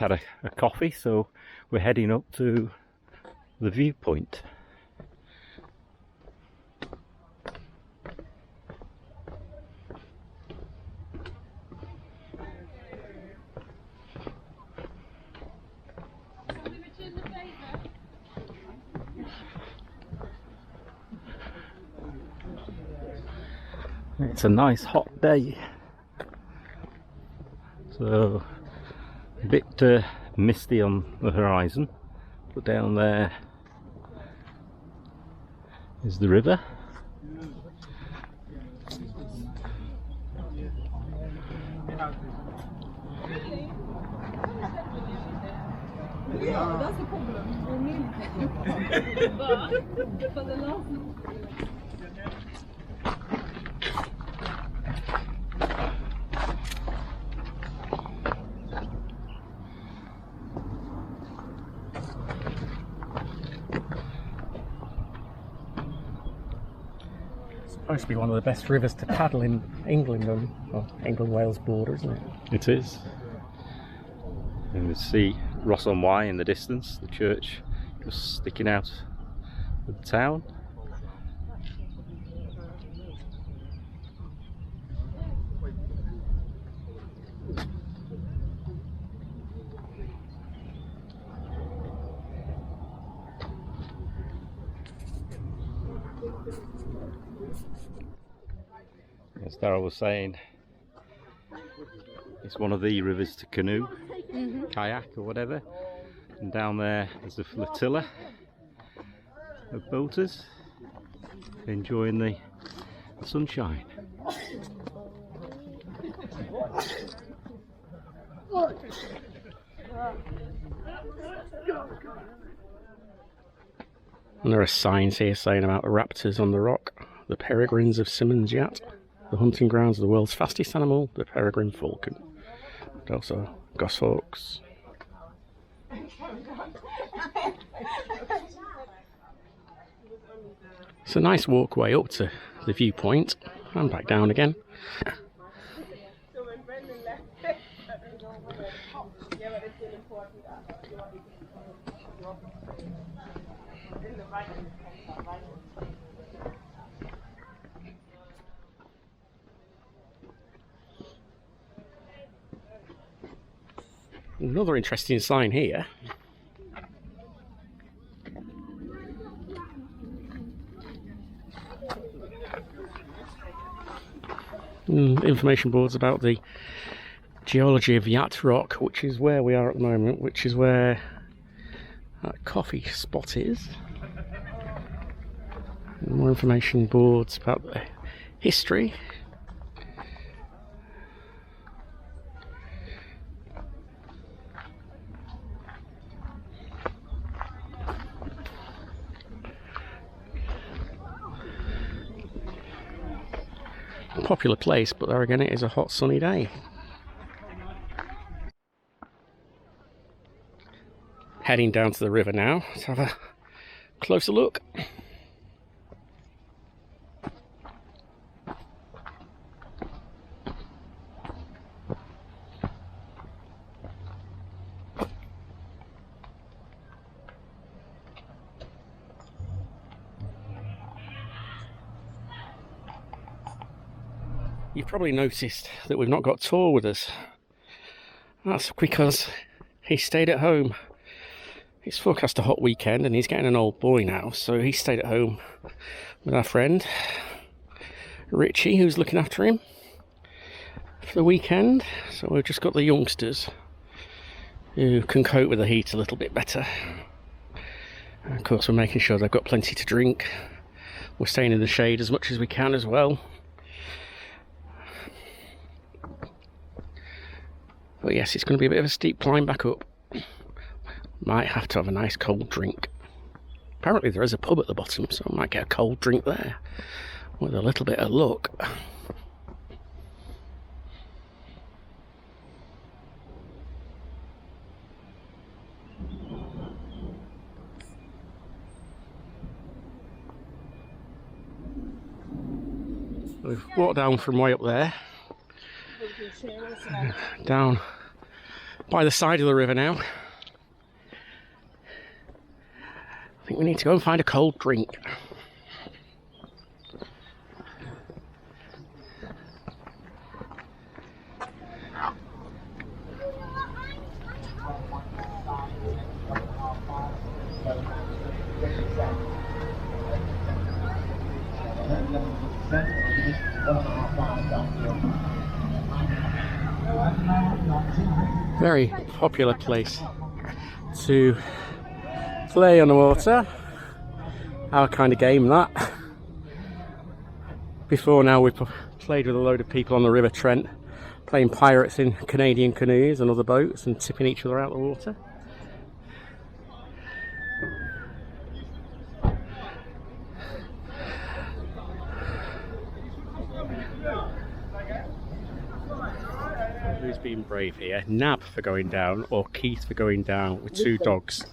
had a coffee, so we're heading up to the viewpoint. It's a nice hot day, so a bit misty on the horizon, but down there is the river. Yeah, that's the problem. For me. But for the last. Supposed to be one of the best rivers to paddle in England, or England-Wales border, isn't it? It is. And you see Ross-on-Wye in the distance, the church just sticking out of the town. As Darryl was saying, it's one of the rivers to canoe, kayak or whatever, and down there is a flotilla of boaters enjoying the sunshine. And there are signs here saying about the raptors on the rock, the peregrines of Symonds Yat, the hunting grounds of the world's fastest animal, the peregrine falcon. And also goshawks. It's a nice walkway up to the viewpoint and back down again. Another interesting sign here. Information boards about the geology of Yat Rock, which is where we are at the moment, which is where that coffee spot is. And more information boards about the history. Popular place, but there again it is a hot sunny day. Heading down to the river now to have a closer look. You've probably noticed that we've not got Tor with us. That's because he stayed at home. It's forecast a hot weekend and he's getting an old boy now, so he stayed at home with our friend Richie, who's looking after him for the weekend. So we've just got the youngsters who can cope with the heat a little bit better. And of course we're making sure they've got plenty to drink. We're staying in the shade as much as we can as well. But yes, it's going to be a bit of a steep climb back up. Might have to have a nice cold drink. Apparently there is a pub at the bottom, so I might get a cold drink there with a little bit of luck. We've walked down from way up there, down by the side of the river now. I think we need to go and find a cold drink. Very popular place to play on the water. Our kind of game, that. Before now we've played with a load of people on the River Trent, playing pirates in Canadian canoes and other boats and tipping each other out of the water. Who's been brave here? Nab for going down, or Keith for going down with two dogs?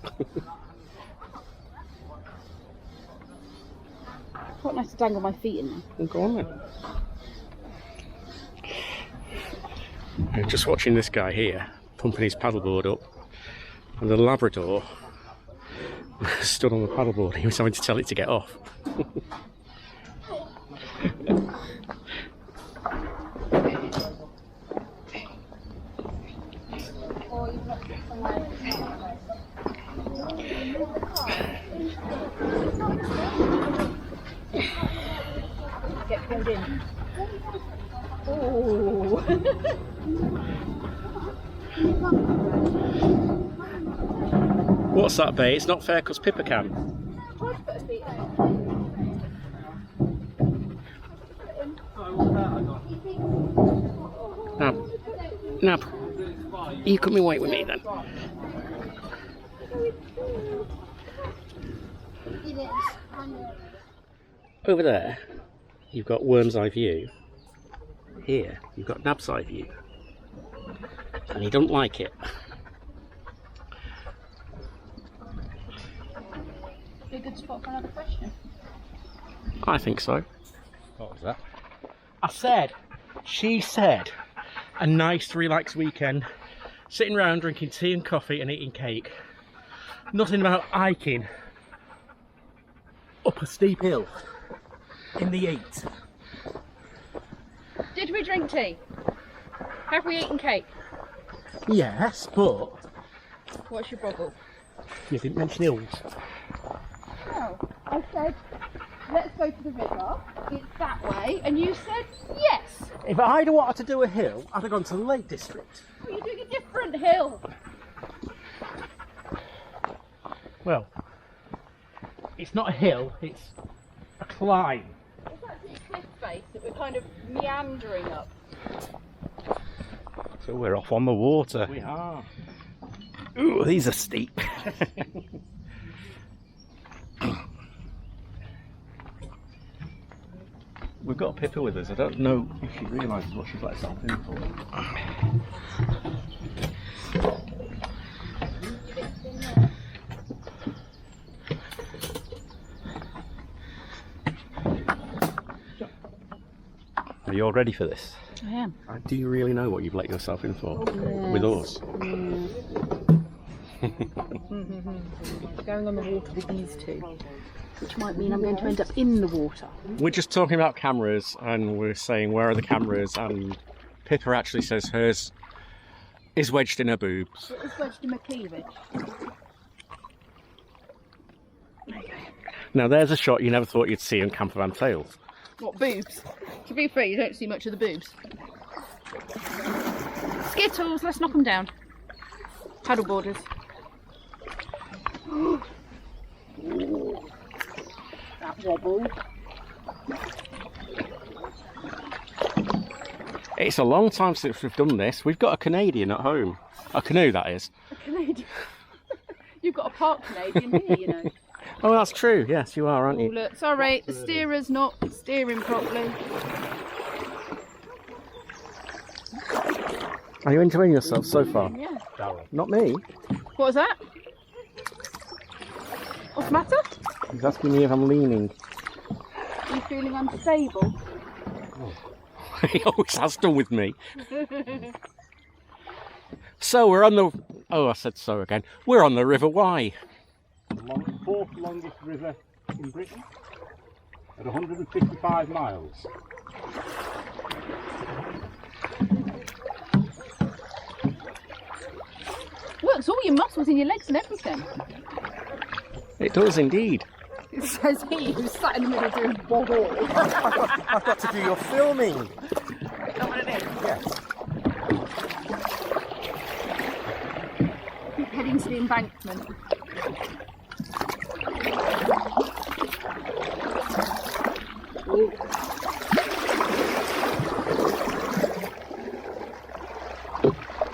Quite nice to dangle my feet in there. Well, go on then. I'm just watching this guy here pumping his paddleboard up, and the Labrador stood on the paddleboard. He was having to tell it to get off. Get pulled in. Oh. What's that, babe? It's not fair because Pippa can. Nab, you coming away with me then? Over there, you've got Worm's Eye View. Here, you've got Nab's Eye View. And he don't like it. Be a good spot for another question. I think so. What was that? She said, a nice relaxed weekend, sitting around drinking tea and coffee and eating cake. Nothing about hiking up a steep hill in the heat. Did we drink tea? Have we eaten cake? Yes, but What's your boggle? you didn't mention hills. No, I said, let's go to the river. It's that way. And you said, yes. If I'd wanted to do a hill, I'd have gone to the Lake District. Well, you're doing a different hill. Well, it's not a hill, it's a climb. It's actually a cliff face that we're kind of meandering up. So we're off on the water. We are. Ooh, these are steep. We've got Pippa with us. I don't know if she realises what she's let herself in for. Are you all ready for this? I am. Do you really know what you've let yourself in for? Yes. With us? Going on the water with these two, which might mean I'm going to end up in the water. We're just talking about cameras and we're saying where are the cameras, and Pippa actually says hers is wedged in her boobs. It was wedged in my cleavage. Now there's a shot you never thought you'd see on Campervan Tales. What, boobs? To be fair, you don't see much of the boobs. Skittles, let's knock them down. Paddleboarders. That wobble. It's a long time since we've done this. We've got a Canadian at home. A canoe, that is. A Canadian. You've got a part Canadian here, you know. Oh, that's true. Yes, you are, aren't Oh, you? look, sorry, the steerer's not steering properly. Are you enjoying yourself so far? Yeah. Not me. What was that? What's the matter? He's asking me if I'm leaning. Are you feeling unstable? He always has done with me. So we're on the... Oh, I said so again. We're on the River Wye. The fourth longest river in Britain at 155 miles. Works all your muscles in your legs and everything. It does indeed. It says he who's sat in the middle doing bog all. I've got to do your filming. Is that what it is? Yes. Keep heading to the embankment. Ooh.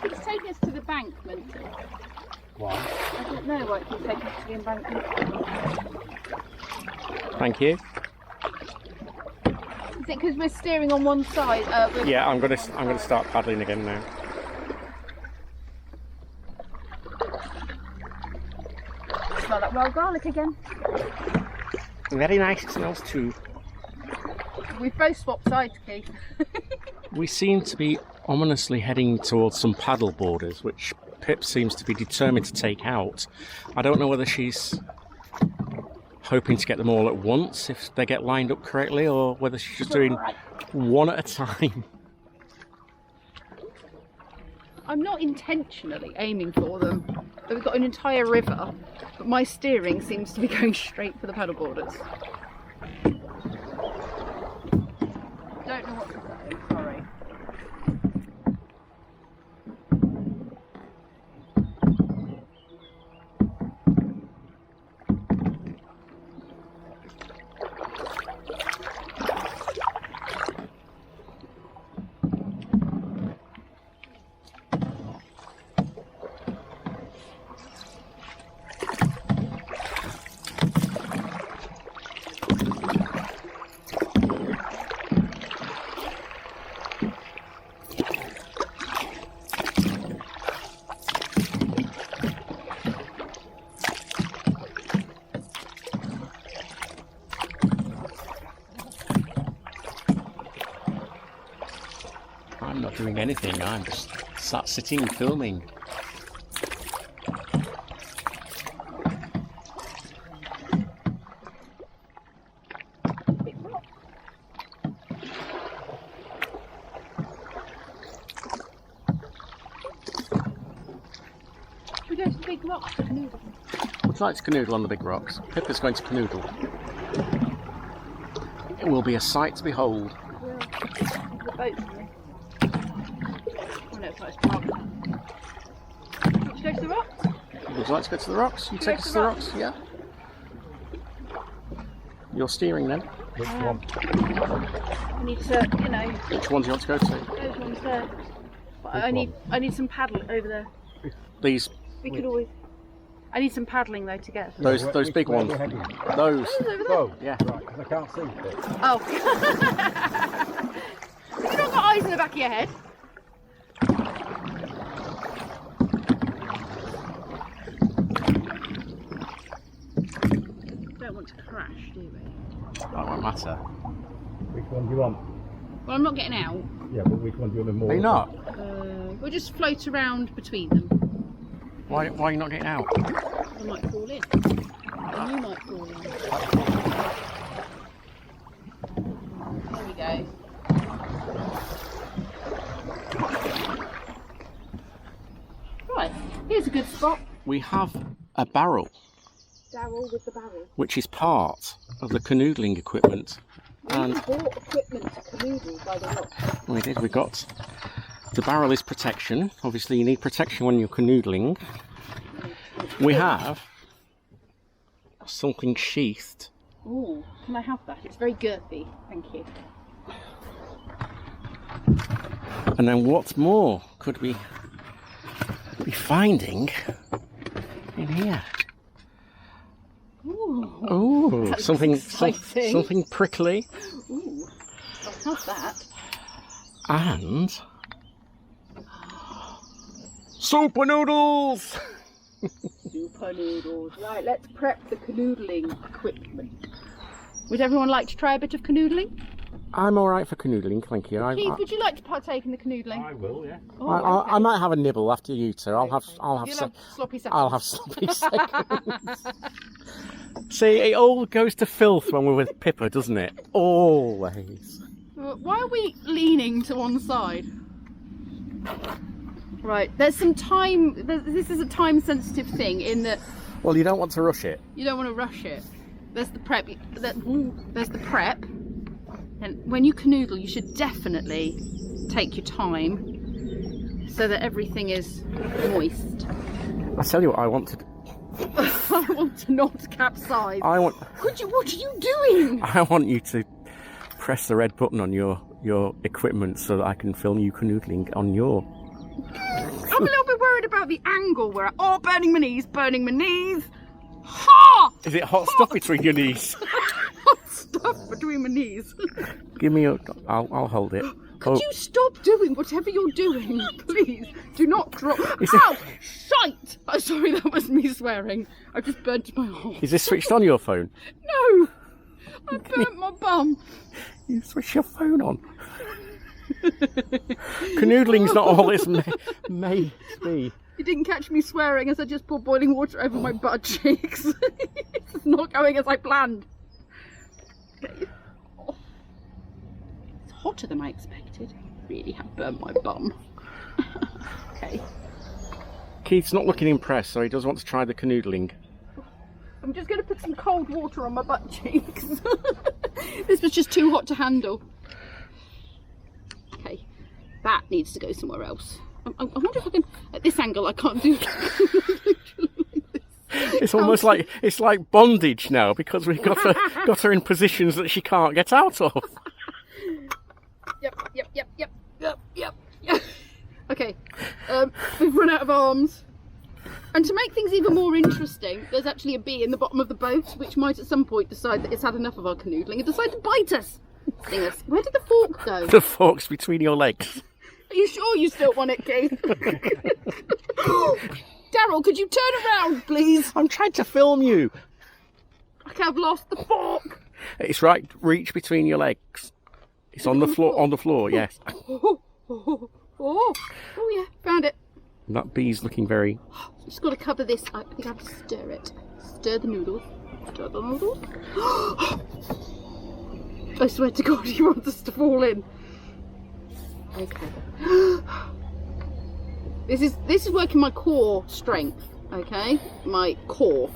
It's taking us to the embankment. Why? I don't know why it keeps taking us to the embankment. Thank you. Is it because we're steering on one side? Yeah, I'm gonna start paddling again now. Smell that wild garlic again. Very nice, it smells too. We've both swapped sides, Keith. We seem to be ominously heading towards some paddle boarders, which Pip seems to be determined to take out. I don't know whether she's hoping to get them all at once if they get lined up correctly, or whether she's just doing one at a time. I'm not intentionally aiming for them. We've got an entire river, but my steering seems to be going straight for the paddle boarders. Don't know what to say, sorry. I'm not doing anything, I'm just sat sitting filming. Should we go to the big rocks to canoodle? Would you like to canoodle on the big rocks? Pippa's going to canoodle. It will be a sight to behold. The boat's in there. Oh no, it's not, it's parked. Should we go to the rocks? Would you like to go to the rocks? You take us to the rocks, yeah? You're steering then. Which one? I need to, you know, Which one do you want to go to? those ones there. But I need some paddling over there. These, We could always. I need some paddling though to get. those big ones. Those. Oh, Yeah. right, because I can't see it. Oh. Have you not got eyes in the back of your head? Don't want to crash, do we? That won't matter. Which one do you want? Well, I'm not getting out. Yeah, but which one do you want more? Are you not? We'll just float around between them. Why are you not getting out? I might fall in. And you might fall in. There we go. Right, here's a good spot. We have a barrel, Daryl with the barrel. which is part of the canoodling equipment. And We bought equipment to canoodle by the lot. we did, we got... The barrel is protection. Obviously you need protection when you're canoodling. We have something sheathed. Ooh, can I have that? It's very girthy. Thank you. And then what more could we be finding in here? Ooh, Oh, That's something exciting. something prickly. ooh. I'll have that. And super noodles. Super noodles. Right, let's prep the canoodling equipment. Would everyone like to try a bit of canoodling? I'm all right for canoodling, thank you. Keith, would you like to partake in the canoodling? I will, yeah. Oh, I might have a nibble after you two. I'll have You'll have sloppy seconds. I'll have sloppy seconds. See, it all goes to filth when we're with Pippa, doesn't it? Always. Why are we leaning to one side? Right, there's some time. This is a time-sensitive thing in that. Well, you don't want to rush it. You don't want to rush it. There's the prep. There's the prep. And when you canoodle, you should definitely take your time so that everything is moist. I tell you what, I want to. I want to not capsize. What are you doing? I want you to press the red button on your equipment so that I can film you canoodling on your. I'm a little bit worried about the angle where burning my knees, burning my knees. Ha! Is it hot stuff between your knees? Hot stuff between my knees. Give me I'll hold it. Could you stop doing whatever you're doing, please? Do not drop. Ow! Shite! Oh, sorry, that was me swearing. I just burnt my arm. Is this switched on your phone? No! I burnt my bum. You switch your phone on. Canoodling's not all this may be. You didn't catch me swearing as I just poured boiling water over my butt cheeks. It's not going as I planned. Okay. Oh. It's hotter than I expected. Really have burnt my bum. Okay. Keith's not looking impressed, so he does want to try the canoodling. I'm just going to put some cold water on my butt cheeks. This was just too hot to handle. Okay, that needs to go somewher else. I wonder if I can. At this angle, I can't do it. It's almost like bondage now because we've got her in positions that she can't get out of. Yep. Okay, we've run out of arms. And to make things even more interesting, there's actually a bee in the bottom of the boat, which might at some point decide that it's had enough of our canoodling and decide to bite us. Sting us. Where did the fork go? The fork's between your legs. Are you sure you still want it, Keith? Daryl, could you turn around, please? I'm trying to film you. Okay, I've lost the fork. It's right. Reach between your legs. It's on the floor. On the floor. Yes. Oh yeah, found it. That bee's looking very. Just got to cover this. I think I have to stir it. Stir the noodles. Stir the noodles. I swear to God, he wants us to fall in. Okay. This is working my core strength. Okay, my core.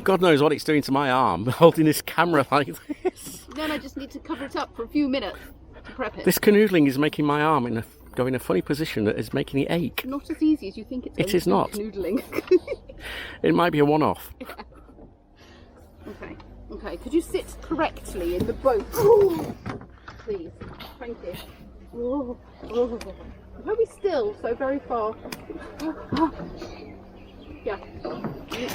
God knows what it's doing to my arm, holding this camera like this. Then I just need to cover it up for a few minutes to prep it. This canoodling is making my arm go in a funny position that is making it ache. Not as easy as you think it's going It is to be not. Canoodling. It might be a one-off. Yeah. Okay. Could you sit correctly in the boat? Please. Thank you. Oh. Very still, so very far. Yeah.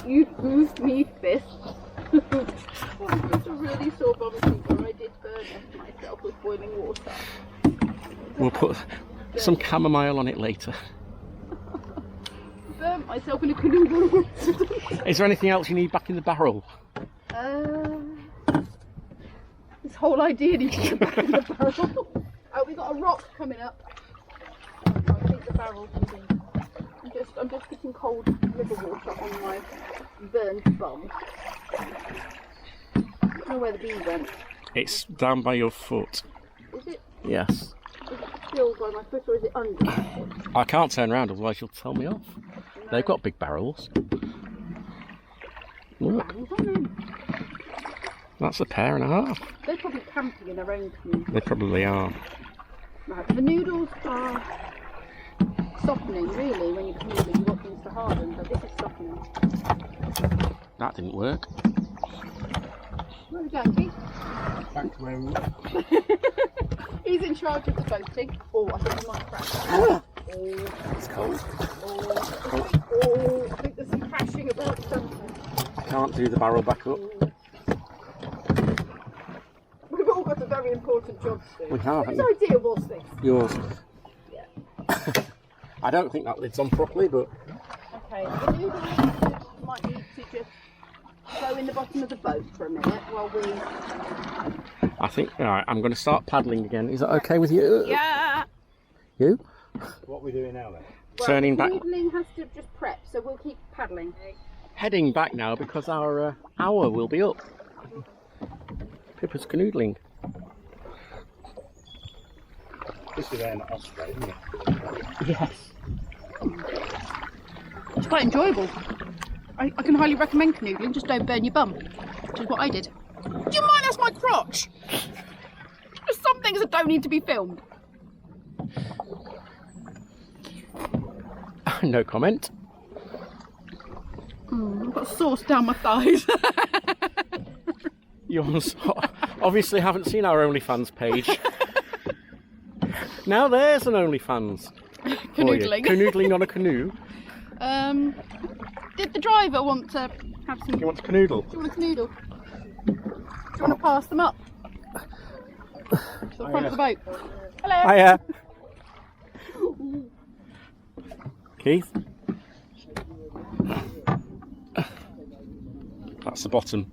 You moved me this. I'm just a really sore bum where I did burn myself with boiling water. We'll put some chamomile on it later. Burnt myself in a canoe. Is there anything else you need back in the barrel? This whole idea needs to go back in the barrel. Oh, we've got a rock coming up. I think the barrel's moving. I'm just putting cold river water on my burned bum. I don't know where the bee went. It's down by your foot. Is it? Yes. Is it still by my foot or is it under my foot? I can't turn around, otherwise you'll tell me off. No. They've got big barrels. Look, that's a pair and a half. They're probably camping in their own canoe. They probably are. Right, the noodles are softening, really, when you're canoodling. You want things to harden, but this is softening. That didn't work. Where are we going, Keith? Back to where we were. He's in charge of the boating. Oh, I think we might crash. It's cold. I think there's some crashing about something. I can't do the barrel back up. We've all got a very important job to do. We have. Whose idea was this? Yours. Yeah. I don't think that lid's on properly, but Okay, the noodles might need to just go in the bottom of the boat for a minute while we... I think, alright, I'm going to start paddling again. Is that okay with you? Yeah! You? What are we doing now then? Turning back. Canoodling has to just prep, so we'll keep paddling. Heading back now because our hour will be up. Pippa's canoodling. This is an osprey, isn't it? Yes. It's quite enjoyable. I can highly recommend canoodling, just don't burn your bum, which is what I did. Do you mind? That's my crotch. There's some things that don't need to be filmed. No comment. I've got sauce down my thighs. You obviously haven't seen our OnlyFans page. Now there's an OnlyFans. Canoodling. Canoodling on a canoe. Did the driver want to have some... You want to canoodle? Do you want a canoodle? Do you want to pass them up? To the front of the boat. Hello. Hiya. Keith? That's the bottom.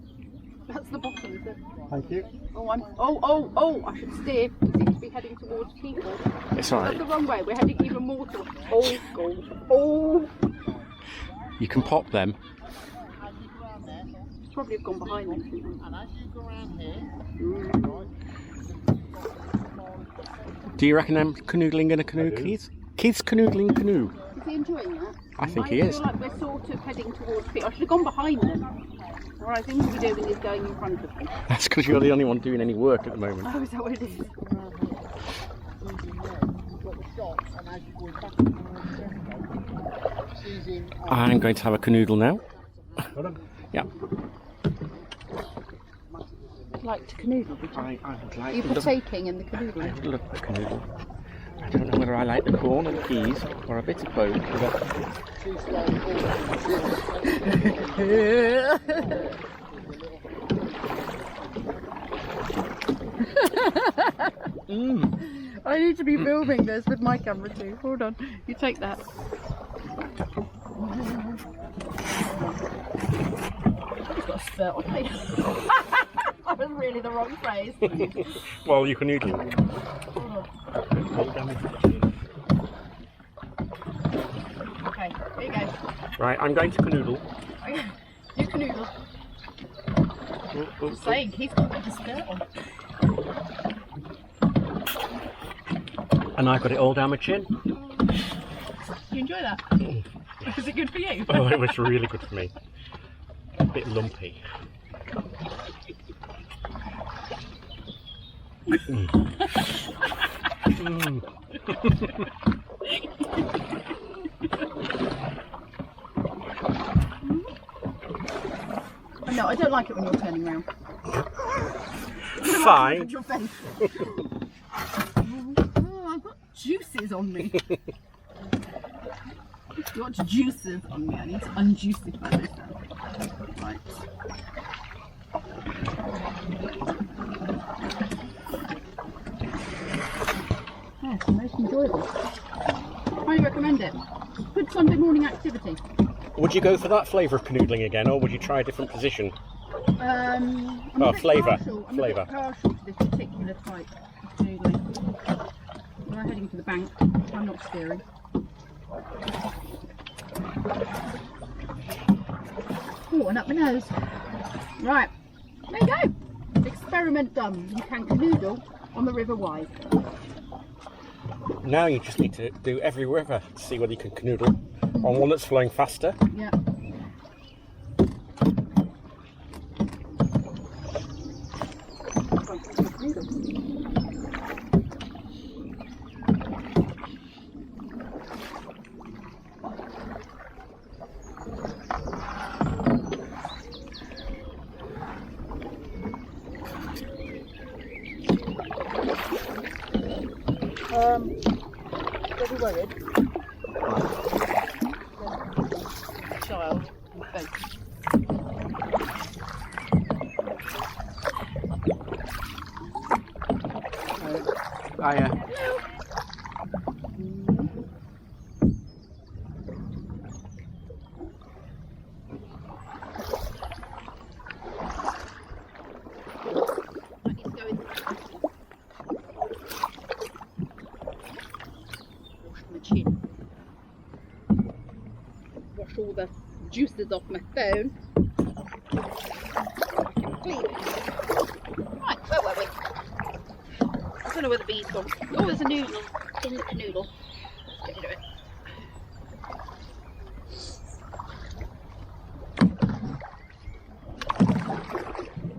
That's the bottom, is it? Thank you. Oh, I should steer. We seem to be heading towards people. It's alright. That's the wrong way. We're heading even more to... Oh. You can pop them. Probably have gone behind them. Do you reckon I'm canoodling in a canoe, Keith? Keith's canoodling canoe. Is he enjoying that? I think he is. I feel like we're sort of heading towards people. I should have gone behind them. All I seem to be doing is going in front of them. That's because you're the only one doing any work at the moment. Oh, is that what it is? I'm going to have a canoodle now. Yeah. Like to canoodle, would you? I would like Are you partaking in the canoodle? I would love a canoodle. I don't know whether I like the corn and peas or a bit of both. I need to be filming this with my camera too. Hold on, you take that. I've got a spurt on me. That was really the wrong phrase. Well, you canoodle. Okay, here you go. Right, I'm going to canoodle. You canoodle. Just saying, he's got a skirt on. And I got it all down my chin. You enjoy that? Was it good for you? Oh, it was really good for me. A bit lumpy. No, I don't like it when you're turning around. Fine. Your face. I've got juices on me. You got juices on me. I need to unjuicify myself. Right. Yeah, it's the most enjoyable. Highly recommend it. Good Sunday morning activity. Would you go for that flavour of canoodling again, or would you try a different position? I'm Oh, a bit flavour. partial. I'm Flavour. a bit partial to this particular type of canoodling. We're heading to the bank. I'm not steering. Oh, and up my nose. Right, there you go. Experiment done. You can canoodle on the River Wye. Now you just need to do every river to see whether you can canoodle on one that's flowing faster. Yeah. Don't be worried. Child, boat. Hiya. tin. Wash all the juices off my phone. Clean. Right, where were we? I don't know where the bee's gone. Oh, there's a noodle in the canoodle. Let's get rid of it.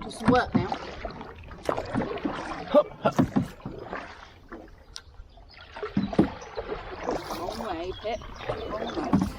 Do some work now. Long way, Pip. Long way.